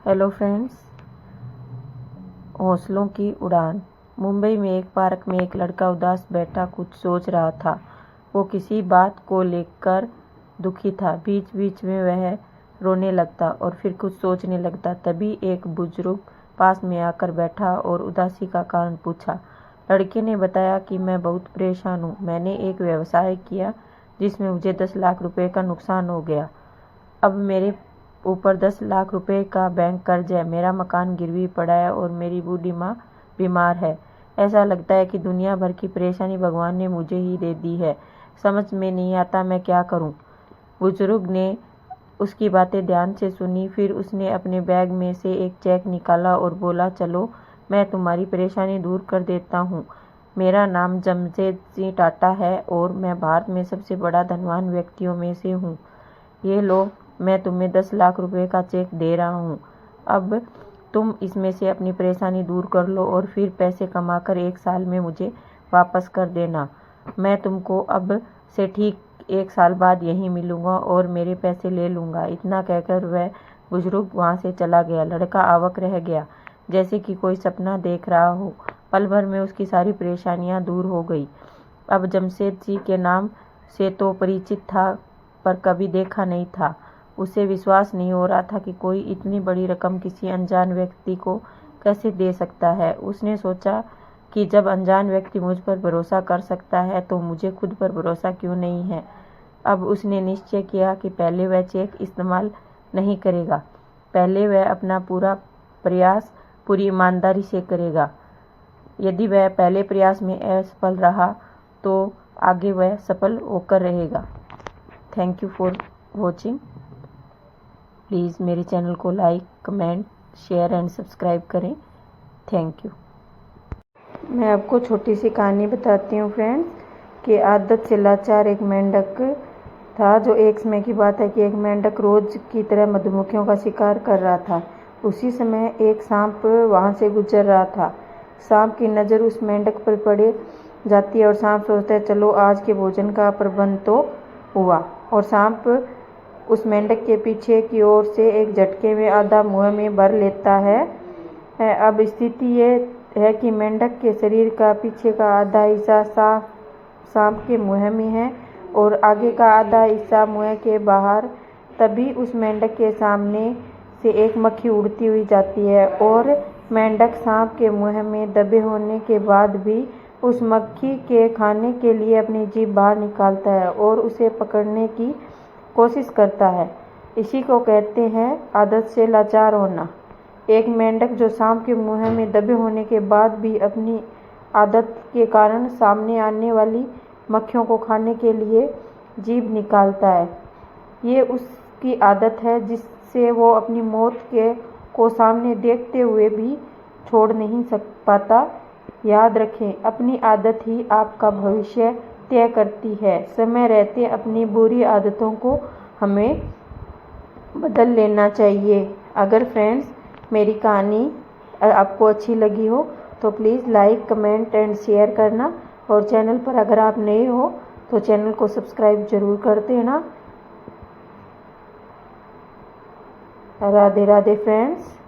Hello friends, हौसलों की उड़ान। मुंबई में एक पार्क में एक लड़का उदास बैठा कुछ सोच रहा था। वो किसी बात को लेकर दुखी था। बीच बीच में वह रोने लगता और फिर कुछ सोचने लगता। तभी एक बुजुर्ग पास में आकर बैठा और उदासी का कारण पूछा। लड़के ने बताया कि मैं बहुत परेशान हूँ। मैंने एक व्यवसाय किया जिसमें मुझे 10 लाख रुपए का नुकसान हो गया। अब मेरे ऊपर 10 लाख रुपए का बैंक कर्ज है। मेरा मकान गिरवी पड़ा है और मेरी बूढ़ी माँ बीमार है। ऐसा लगता है कि दुनिया भर की परेशानी भगवान ने मुझे ही दे दी है। समझ में नहीं आता मैं क्या करूं। बुजुर्ग ने उसकी बातें ध्यान से सुनी। फिर उसने अपने बैग में से एक चेक निकाला और बोला, चलो मैं तुम्हारी परेशानी दूर कर देता हूँ। मेरा नाम जमशेद सिंह टाटा है और मैं भारत में सबसे बड़ा धनवान व्यक्तियों में से हूँ। ये लो, मैं तुम्हें 10 लाख रुपए का चेक दे रहा हूँ। अब तुम इसमें से अपनी परेशानी दूर कर लो और फिर पैसे कमाकर 1 साल में मुझे वापस कर देना। मैं तुमको अब से ठीक 1 साल बाद यहीं मिलूंगा और मेरे पैसे ले लूंगा। इतना कहकर वह बुजुर्ग वहां से चला गया। लड़का अवाक रह गया, जैसे कि कोई सपना देख रहा हो। पल भर में उसकी सारी परेशानियां दूर हो गई। अब जमशेद जी के नाम से तो परिचित था, पर कभी देखा नहीं था। उसे विश्वास नहीं हो रहा था कि कोई इतनी बड़ी रकम किसी अनजान व्यक्ति को कैसे दे सकता है। उसने सोचा कि जब अनजान व्यक्ति मुझ पर भरोसा कर सकता है तो मुझे खुद पर भरोसा क्यों नहीं है। अब उसने निश्चय किया कि पहले वह चेक इस्तेमाल नहीं करेगा। पहले वह अपना पूरा प्रयास पूरी ईमानदारी से करेगा। यदि वह पहले प्रयास में असफल रहा तो आगे वह सफल होकर रहेगा। Thank you for watching. Please मेरे चैनल को like, comment, share and subscribe करें। Thank you. मैं आपको छोटी सी कहानी बताती हूँ फ्रेंड्स कि आदत से लाचार एक मेंढक था। जो एक समय की बात है कि एक मेंढक रोज की तरह मधुमक्खियों का शिकार कर रहा था। उसी समय एक सांप वहां से गुजर रहा था। सांप की नज़र उस मेंढक पर पड़ जाती है और सांप सोचता है, चलो आज के भोजन का प्रबंध तो हुआ। और सांप उस मेंढक के पीछे की ओर से एक झटके में आधा मुंह में भर लेता है। अब स्थिति ये है कि मेंढक के शरीर का पीछे का आधा हिस्सा सांप के मुंह में है और आगे का आधा हिस्सा मुंह के बाहर। तभी उस मेंढक के सामने से एक मक्खी उड़ती हुई जाती है और मेंढक सांप के मुंह में दबे होने के बाद भी उस मक्खी के खाने के लिए अपनी जीभ बाहर निकालता है और उसे पकड़ने की कोशिश करता है। इसी को कहते हैं आदत से लाचार होना। एक मेंढक जो सांप के मुंह में दबे होने के बाद भी अपनी आदत के कारण सामने आने वाली मक्खियों को खाने के लिए जीभ निकालता है। ये उसकी आदत है जिससे वो अपनी मौत को सामने देखते हुए भी छोड़ नहीं पाता। याद रखें, अपनी आदत ही आपका भविष्य तय करती है। समय रहते अपनी बुरी आदतों को हमें बदल लेना चाहिए। अगर फ्रेंड्स मेरी कहानी आपको अच्छी लगी हो तो please like, comment and share करना। और चैनल पर अगर आप नए हो तो चैनल को सब्सक्राइब जरूर कर देना। राधे राधे फ्रेंड्स।